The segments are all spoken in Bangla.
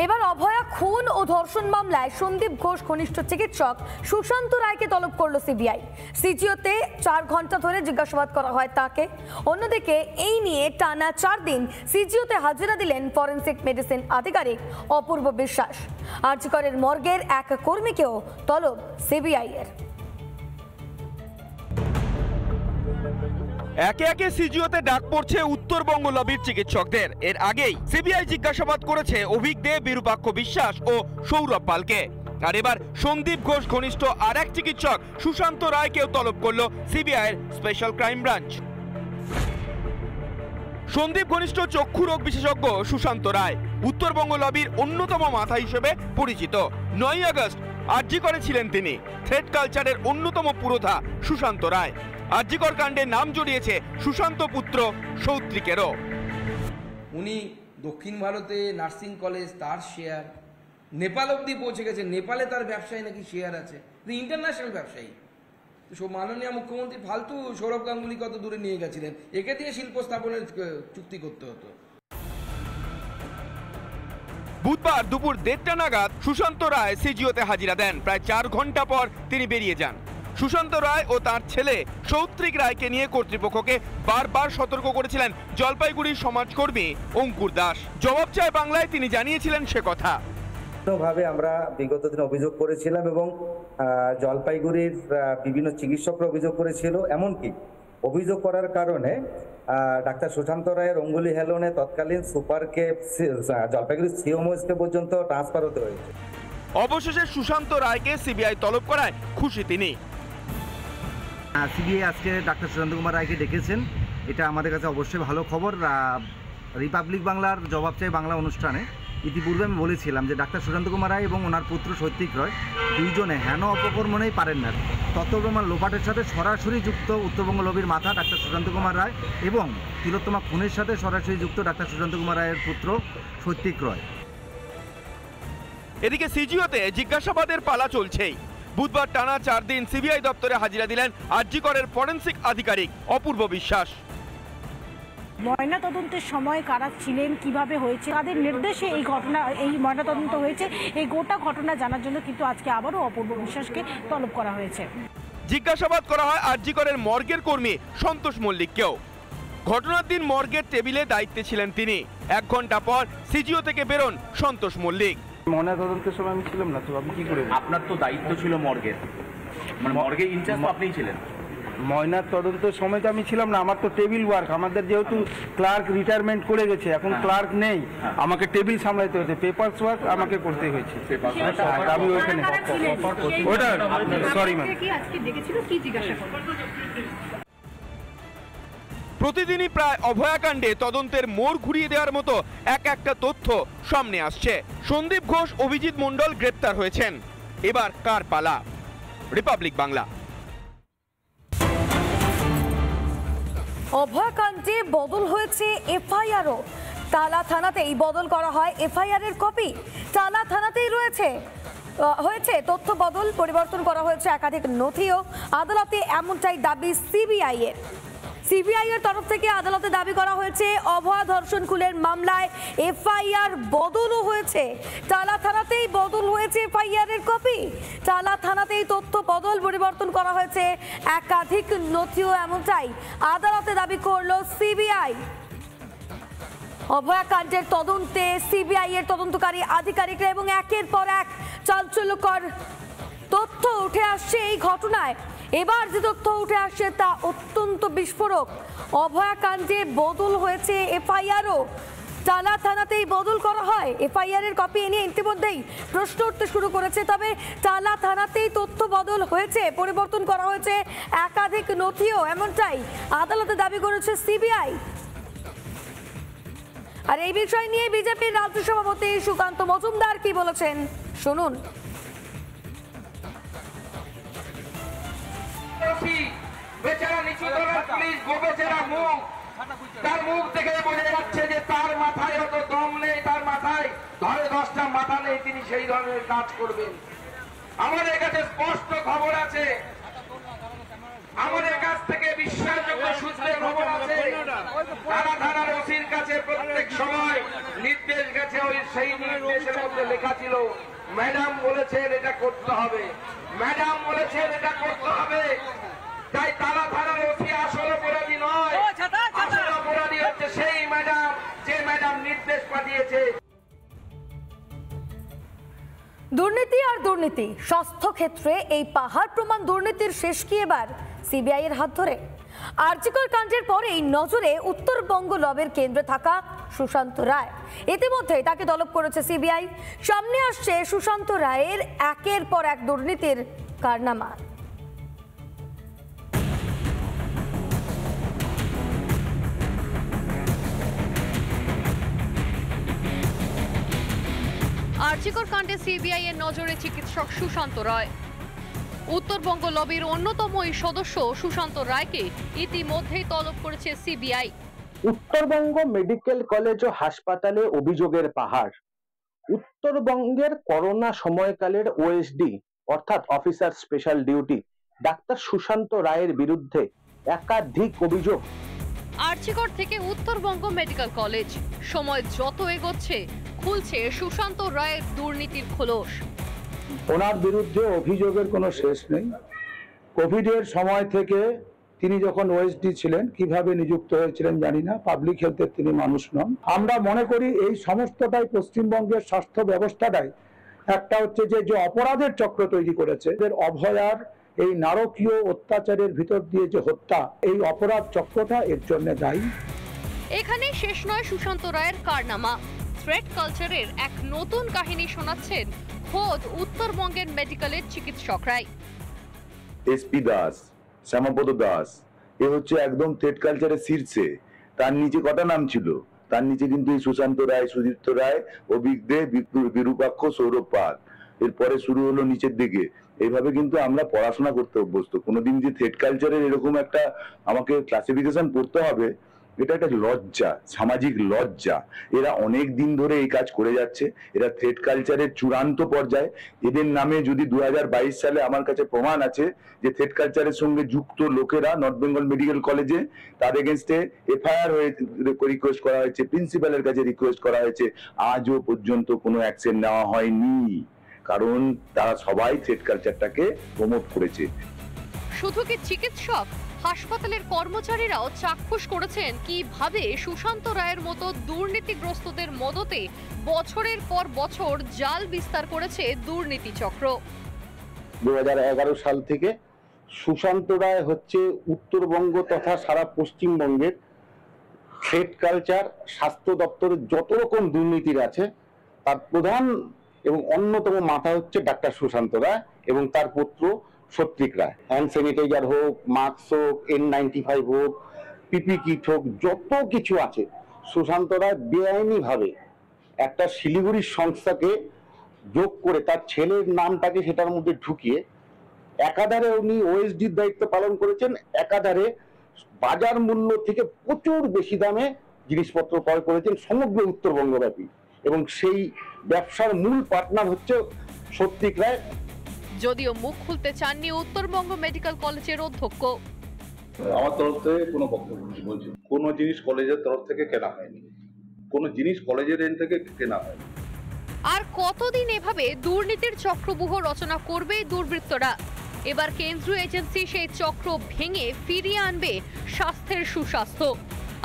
এবার অভয়া খুন ও ধর্ষণ মামলায় সন্দীপ ঘোষ ঘনিষ্ঠ চিকিৎসক সুশান্ত রায়কে তলব করলো সিবিআই। সিজিওতে 4 ঘন্টা ধরে জিজ্ঞাসাবাদ করা হয় তাকে। অন্যদিকে এই নিয়ে টানা 4 দিন সিজিওতে হাজিরা দিলেন ফরেনসিক মেডিসিন আধিকারিক অপূর্ব বিশ্বাস। আরজিকরের মর্গের এক কর্মীকেও তলব সিবিআই এর। একে একে সিজিওতে ডাক পড়ছে উত্তরবঙ্গ লবির চিকিৎসকদের। এর আগেই সিবিআই জিজ্ঞাসাবাদ করেছে অভিক দে, বিরূপাক্ষ বিশ্বাস ও সৌরভ পালকে। আর এবার সন্দীপ ঘোষ ঘনিষ্ঠ আর এক চিকিৎসক সুশান্ত রায়কেও তলব করল সিবিআই এর স্পেশাল ক্রাইম ব্রাঞ্চ। সন্দীপ ঘনিষ্ঠ চক্ষু রোগ বিশেষজ্ঞ সুশান্ত রায় উত্তরবঙ্গ লবির অন্যতম মাথা হিসেবে পরিচিত। 9 আগস্ট আরজিকরে ছিলেন তিনি। থ্রেড কালচারের অন্যতম পুরোধা সুশান্ত রায়। আরজিকর কাণ্ডে নাম জড়িয়েছে সুশান্ত পুত্র সৌত্রিকেরও। উনি দক্ষিণ ভারতে নার্সিং কলেজ, তার শেয়ার নেপাল অব্দি পৌঁছে গেছে। নেপালে তার ব্যবসায়ী নাকি শেয়ার আছে, ইন্টারন্যাশনাল ব্যবসায়ী। মাননীয় মুখ্যমন্ত্রী ফালতু সৌরভ গাঙ্গুলি কত দূরে নিয়ে গেছিলেন, একে দিয়ে শিল্প স্থাপনের চুক্তি করতে হতো। বুধবার দুপুর 1:30টা নাগাদ সুশান্ত রায় সিজিওতে হাজিরা দেন। প্রায় 4 ঘন্টা পর তিনি বেরিয়ে যান। সুশান্ত রায় ও তার ছেলে সৌত্রিক রায়কে নিয়ে কর্তৃপক্ষকে বারবার সতর্ক করেছিলেন জলপাইগুড়ির সমাজকর্মী অঙ্কুর দাস। জবাব চায় বাংলায় তিনি জানিয়েছিলেন সে কথা। ভাবে আমরা বিগত দিনে অভিযোগ করেছিলাম এবং জলপাইগুড়ির বিভিন্ন চিকিৎসকরা অভিযোগ করেছিল। এমনকি অভিযোগ করার কারণে ডাক্তার সুশান্ত রায়ের অঙ্গুলি হেলনে তৎকালীন সুপারকে জলপাইগুড়ি সিওমোসকে পর্যন্ত ট্রান্সফার হতে হয়েছে। অবশেষে সুশান্ত রায়কে সিবিআই তলব করায় খুশি তিনি। সিবিআই আজকে ডাক্তার সুশান্ত কুমার রায়কে ডেকেছেন, এটা আমাদের কাছে অবশ্যই ভালো খবর। রিপাবলিক বাংলার জবাব চাই বাংলা অনুষ্ঠানে ইতিপূর্বে আমি বলেছিলাম যে ডাক্তার সুশান্ত কুমার রায় এবং ওনার পুত্র সৌত্রিক রায় দুইজনে হেন অপকর্মণেই পারেন না। তত্ত্বপ্রমাণ লোপাটের সাথে সরাসরি যুক্ত উত্তরবঙ্গ লবির মাথা ডাক্তার সুশান্ত কুমার রায় এবং তিলোত্তমা খুনের সাথে সরাসরি যুক্ত ডাক্তার সুশান্ত কুমার রায়ের পুত্র সৌত্রিক রায়। এদিকে সিজিওতে জিজ্ঞাসাবাদের পালা চলছেই। বুধবার টানা 4 দিন সিবিআই দপ্তরে হাজিরা দিলেন আরজিকরের ফরেনসিক আধিকারিক অপূর্ব বিশ্বাস। ময়না তদন্তের সময় কারা ছিলেন, কিভাবে হয়েছে, তাদের নির্দেশে এই ময়না তদন্ত হয়েছে, এই গোটা ঘটনা জানার জন্য কিন্তু আজকে আবারও অপূর্ব বিশ্বাসকে তলব করা হয়েছে। জিজ্ঞাসাবাদ করা হয় আরজিকরের মর্গের কর্মী সন্তোষ মল্লিককেও। ঘটনার দিন মর্গের টেবিলে দায়িত্বে ছিলেন তিনি। 1 ঘন্টা পর সিজিও থেকে বেরোন সন্তোষ মল্লিক। ময়না তদন্তের সময় আমি ছিলাম না, তো আপনি কি করে? আপনার তো দায়িত্ব ছিল মর্গের, মানে মর্গের ইনচার্জ তো আপনিই ছিলেন। ময়নার তদন্তের সময় তো আমি ছিলাম না, আমার তো টেবিল ওয়ার্ক। আমাদের যেহেতু ক্লার্ক রিটায়ারমেন্ট করে গেছে, এখন ক্লার্ক নেই, আমাকে টেবিল সামলাইতে হয়েছে, পেপারস ওয়ার্ক আমাকে করতে হয়েছে। আমি ওখানে ওটা সরি ম্যাম। প্রতিদিনই প্রায় অভয়াকাণ্ডে তদন্তের মোড় ঘুরিয়ে দেওয়ার মতো একটা তথ্য সামনে আসছে। সন্দীপ ঘোষ, অভিজিৎ মণ্ডল গ্রেপ্তার হয়েছেন। এবার কার পালা? রিপাবলিক বাংলা। অভয়াকাণ্ডে বদল হয়েছে এফআইআরও। টালা থানাতেই বদল করা হয় এফআইআর এর কপি। টালা থানাতেই হয়েছে তথ্য বদল, পরিবর্তন করা হয়েছে একাধিক নথিও। আদালতে এমনটাই দাবি সিবিআই এর। সিবিআই এর তরফ থেকে আদালতে দাবি করা হয়েছে অভয়া ধর্ষণ খুনের মামলায় এফআইআর বদলও হয়েছে। টালা থানাতেই বদল হয়েছে এফআইআর এর কপি। টালা থানাতেই তথ্য বদল, পরিবর্তন করা হয়েছে একাধিক নথিও, এমনটাই আদালতে দাবি করলো সিবিআই। অভয়াকাণ্ডের তদন্তে সিবিআই এর তদন্তকারী আধিকারিকরা এবং একের পর এক চাঞ্চল্যকর তথ্য উঠে আসছে এই ঘটনায়। এবার যে তথ্য উঠে আসছে তা অত্যন্ত বিস্ফোরক। অভয়াকাণ্ডে বদল হয়েছে এফআইআরও। টালা থানাতেই বদল করা হয় এফআইআর এর কপি। এ নিয়ে ইতিমধ্যেই প্রশ্ন উঠতে শুরু করেছে। তবে টালা থানাতেই তথ্য বদল হয়েছে, পরিবর্তন করা হয়েছে একাধিক নথিও, এমনটাই আদালতে দাবি করেছে সিবিআই। আর এই বিষয় নিয়ে বিজেপির রাজ্য সভাপতি সুকান্ত মজুমদার কি বলেছেন শুনুন। বেচারা নিচু দলের পুলিশ গোবেচারা মুখ, তার মুখ থেকে বোঝা যাচ্ছে যে তার মাথায় অত দম নেই, তার মাথায় ধরে 10টা মাথা নেই, তিনি সেই ধরনের কাজ করবেন। আমাদের কাছে স্পষ্ট খবর আছে আমাদের কাছ থেকে বিশ্বাসযোগ্য সূত্রে খবর আছে তারা থানার ওসির কাছে প্রত্যেক সময় নির্দেশ গেছে, ওই সেই নির্দেশের মধ্যে লেখা ছিল ম্যাডাম বলেছেন এটা করতে হবে, ম্যাডাম বলেছেন এটা করতে হবে। তাই তারা থানার ওসি আসল অপরাধী নয়, আসল অপরাধী হচ্ছে সেই ম্যাডাম যে ম্যাডাম নির্দেশ পাঠিয়েছে। দুর্নীতি আর দুর্নীতি, স্বাস্থ্য ক্ষেত্রে এই পাহাড় প্রমাণ দুর্নীতির শেষ কি এবার সিবিআই এর হাত ধরে? আরজিকর কাণ্ডের পরেই নজরে উত্তরবঙ্গ লবের কেন্দ্রে থাকা সুশান্ত রায়। ইতিমধ্যে তাকে তলব করেছে সিবিআই। সামনে আসছে সুশান্ত রায়ের একের পর এক দুর্নীতির কারনামা। আরজিকর কাণ্ডে সিবিআই এর নজরে চিকিৎসক সুশান্ত রায়। উত্তরবঙ্গ লবির অন্যতম এই সদস্য সুশান্ত রায়কে ইতিমধ্যেই তলব করেছে সিবিআই। উত্তরবঙ্গ মেডিকেল কলেজ ও হাসপাতালে অভিযোগের পাহাড়। উত্তরবঙ্গের করোনা সময়কালের ওএসডি অর্থাৎ officer special duty doctor Sushanta রায়ের বিরুদ্ধে একাধিক অভিযোগ। আরজিকর থেকে উত্তরবঙ্গ মেডিকেল কলেজ, সময় যত এগোচ্ছে খুলছে সুশান্ত রায়ের দুর্নীতির খোলস। ওনার বিরুদ্ধে অভিযোগের কোনো শেষ নেই। কোভিডের সময় থেকে তিনি যখন ওএসডি ছিলেন, কিভাবে নিযুক্ত হয়েছিলেন জানি না, পাবলিক হেলথের তিনি মানুষ নন। আমরা মনে করি এই সমস্তটাই পশ্চিমবঙ্গের স্বাস্থ্য ব্যবস্থাটাই একটা হচ্ছে যে অপরাধের চক্র তৈরি করেছে। এদের অভয়ার এই নারকীয় অত্যাচারের ভিতর দিয়ে যে হত্যা, এই অপরাধ চক্রটা এর জন্য দায়ী। এখানে শেষ নয় সুশান্ত রায়ের কারনামা। থ্রেট কালচারের এক নতুন কাহিনী শোনাচ্ছেন খোদ উত্তরবঙ্গের মেডিকেলের চিকিৎসকরাই। এসপি দাস, শ্যামাপদ দাস, এ হচ্ছে একদম থ্রেট কালচারের শীর্ষে। তার নিচে কটা নাম ছিল? তার নিচে কিন্তু সুশান্ত রায়, সুদীপ্ত রায়, অভিজ্ঞ, বিরূপাক্ষ, সৌরভ পাল। এরপরে শুরু হলো নিচের দিকে। এইভাবে কিন্তু আমরা পড়াশোনা করতে অভ্যস্ত। কোনোদিন যে থ্রেট কালচারের এরকম একটা আমাকে ক্লাসিফিকেশন করতে হবে, এটা একটা লজ্জা, সামাজিক লজ্জা। এরা অনেক দিন ধরে এই কাজ করে যাচ্ছে। এরা থ্রেট কালচারের চূড়ান্ত পর্যায়ে। এদের নামে যদি 2022 সালে আমার কাছে প্রমাণ আছে যে থ্রেট কালচারের সঙ্গে যুক্ত লোকেরা নর্থ বেঙ্গল মেডিকেল কলেজে, তার এগেনস্টে এফআইআর রিকোয়েস্ট করা হয়েছে, প্রিন্সিপালের কাছে রিকোয়েস্ট করা হয়েছে, আজও পর্যন্ত কোনো অ্যাকশন নেওয়া হয়নি। কারণ তারা সবাই থ্রেট কালচারটাকে প্রমোট করেছে। শুধু কি চিকিৎসক, হাসপাতালের কর্মচারীরাও চাক্ষুষ করেছেন কিভাবে সুশান্ত রায়ের মতো দুর্নীতিগ্রস্তদের মদতে বছরের পর বছর জাল বিস্তার করেছে দুর্নীতি চক্র। 2011 সাল থেকে সুশান্ত রায় হচ্ছে উত্তরবঙ্গ তথা সারা পশ্চিমবঙ্গের থ্রেট কালচার, স্বাস্থ্য দপ্তরের যত রকম দুর্নীতির আছে তার প্রধান এবং অন্যতম মাথা হচ্ছে ডাক্তার সুশান্ত রায় এবং তার পুত্র সত্রিক রায়। হ্যান্ড স্যানিটাইজার হোক, মাস্ক হোক, N95 হোক, পিপি কিট হোক, যত কিছু আছে সুশান্ত রায় বেআইনি ভাবে একটা শিলিগুড়ির সংস্থাকে যোগ করে তার ছেলের নামটাকে সেটার মধ্যে ঢুকিয়ে একাধারে উনি ওএসডির দায়িত্ব পালন করেছেন, একাধারে বাজার মূল্য থেকে প্রচুর বেশি দামে জিনিসপত্র ক্রয় করেছেন সমগ্র উত্তরবঙ্গব্যাপী। এবং সেই ব্যবসার মূল পার্টনার হচ্ছে সত্রিক রায়। যদিও মুখ খুলতে চাননি উত্তরবঙ্গ মেডিকেল কলেজের অধ্যক্ষ। আমার তরফ থেকে কোনো বক্তব্য নেই। বলছি কোনো জিনিস কলেজের তরফ থেকে কেনা হয়নি, কোনো জিনিস কলেজের এন্ড থেকে কেনা হয়নি। আর কতদিন এভাবে দুর্নীতির চক্রব্যূহ রচনা করবে দুর্বৃত্তরা? এবার কেন্দ্রীয় এজেন্সি সেই চক্র ভেঙে ফিরিয়ে আনবে স্বাস্থ্যের সুস্বাস্থ্য।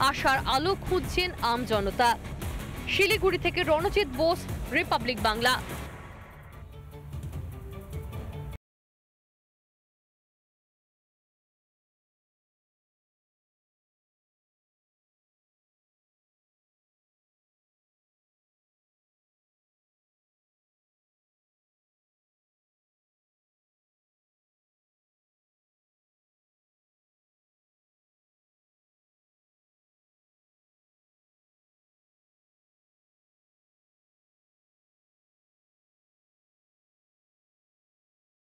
আশার আলো খুঁজছেন আমজনতা। শিলিগুড়ি থেকে রণজিৎ বোস, রিপাবলিক বাংলা।